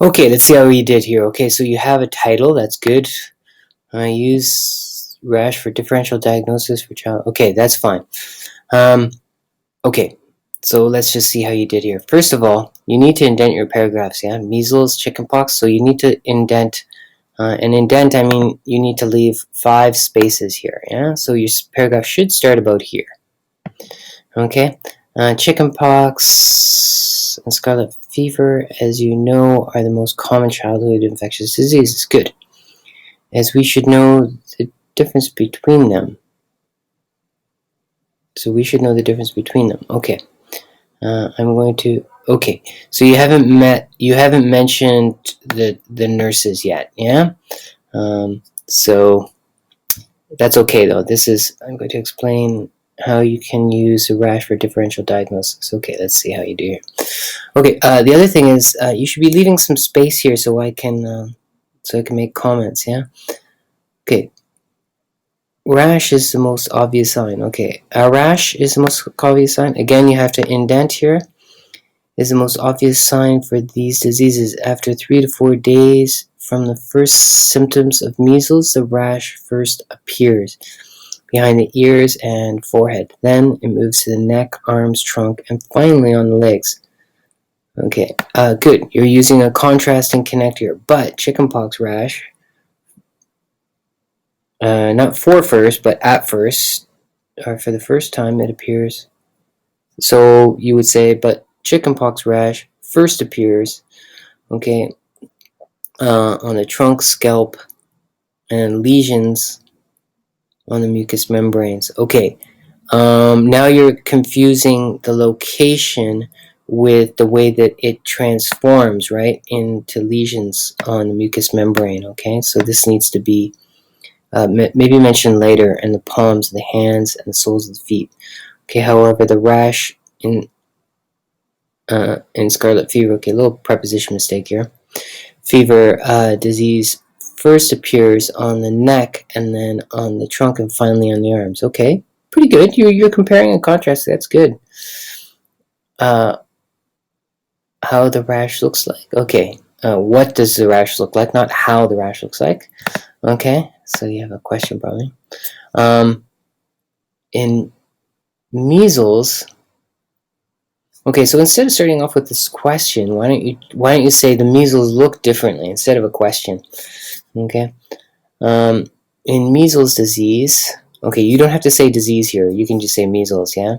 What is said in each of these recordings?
Okay, let's see how you did here. Okay, so you have a title. That's good. Use rash for differential diagnosis for child. Okay, that's fine. Okay, so let's just see how you did here. First of all, you need to indent your paragraphs, yeah? Measles, chickenpox, so you need to indent. And indent, I mean, you need to leave 5 spaces here, yeah? So your paragraph should start about here. Okay, chickenpox and scarlet fever, as you know, are the most common childhood infectious diseases. Good, as we should know the difference between them. So we should know the difference between them. Okay, I'm going to. Okay, so you haven't mentioned the nurses yet, yeah. So that's okay though. I'm going to explain how you can use a rash for differential diagnosis. Okay, let's see how you do here. Okay, the other thing is you should be leaving some space here so I can make comments. Yeah. Okay. Rash is the most obvious sign. Okay, a rash is the most obvious sign. Again, you have to indent here. Is the most obvious sign for these diseases. After 3 to 4 days from the first symptoms of measles, the rash first appears behind the ears and forehead. Then it moves to the neck, arms, trunk, and finally on the legs. Okay, good. You're using a contrasting connector, but chickenpox rash, not for first, but at first, or for the first time it appears. So you would say, but chickenpox rash first appears, okay, on the trunk, scalp, and lesions on the mucous membranes. Okay, now you're confusing the location with the way that it transforms, right, into lesions on the mucous membrane, okay? So this needs to be maybe mentioned later in the palms of the hands and the soles of the feet. Okay, however, the rash in scarlet fever, okay, a little preposition mistake here. Fever disease first appears on the neck and then on the trunk and finally on the arms. Okay, pretty good. You're comparing and contrasting. That's good. How the rash looks like. Okay, what does the rash look like? Not how the rash looks like. Okay, so you have a question probably. In measles. Okay, so instead of starting off with this question, why don't you say the measles look differently instead of a question? Okay. In measles disease, okay, you don't have to say disease here. You can just say measles, yeah?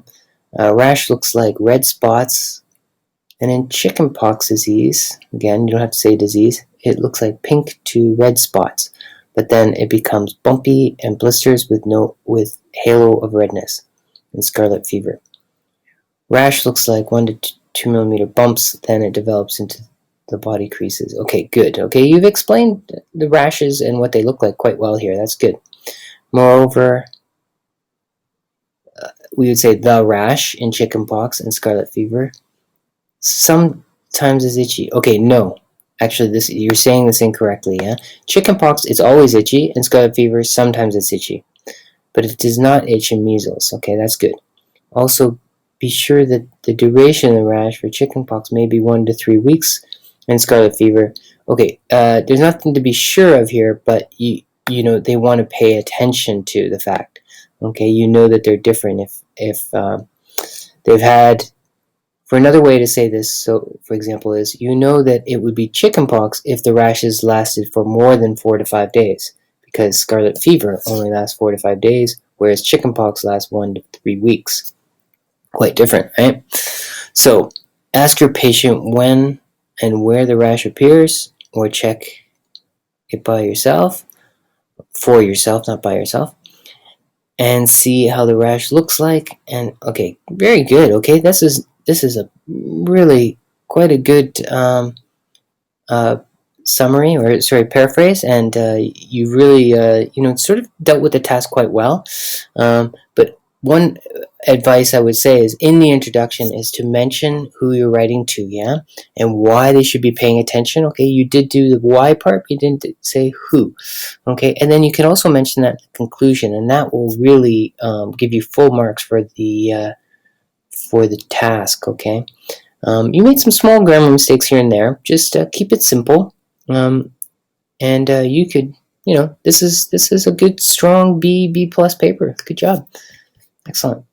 Rash looks like red spots. And in chickenpox disease, again, you don't have to say disease. It looks like pink to red spots. But then it becomes bumpy and blisters with halo of redness in scarlet fever. Rash looks like 1 to 2 millimeter bumps. Then it develops into the body creases. Okay, good. Okay, you've explained the rashes and what they look like quite well here. That's good. Moreover, we would say the rash in chickenpox and scarlet fever sometimes is itchy. Okay, no. Actually, you're saying this incorrectly, yeah? Chickenpox is always itchy, and scarlet fever, sometimes it's itchy. But it does not itch in measles. Okay, that's good. Also, be sure that the duration of the rash for chickenpox may be 1 to 3 weeks, and scarlet fever. Okay, there's nothing to be sure of here, but you know they want to pay attention to the fact. Okay, you know that they're different if they've had. For another way to say this, so for example, is you know that it would be chickenpox if the rashes lasted for more than 4 to 5 days, because scarlet fever only lasts 4 to 5 days, whereas chickenpox lasts 1 to 3 weeks. Quite different, right? So ask your patient when and where the rash appears, or check it by yourself, for yourself, not by yourself, and see how the rash looks like. And okay, very good. Okay, this is a really quite a good summary, or sorry, paraphrase, and you really sort of dealt with the task quite well. But one advice I would say is in the introduction is to mention who you're writing to, yeah, and why they should be paying attention. Okay, you did do the why part, but you didn't say who. Okay, and then you can also mention that conclusion, and that will really give you full marks for the task. Okay. You made some small grammar mistakes here and there. Just keep it simple, and you could, this is a good, strong B plus paper. Good job. Excellent.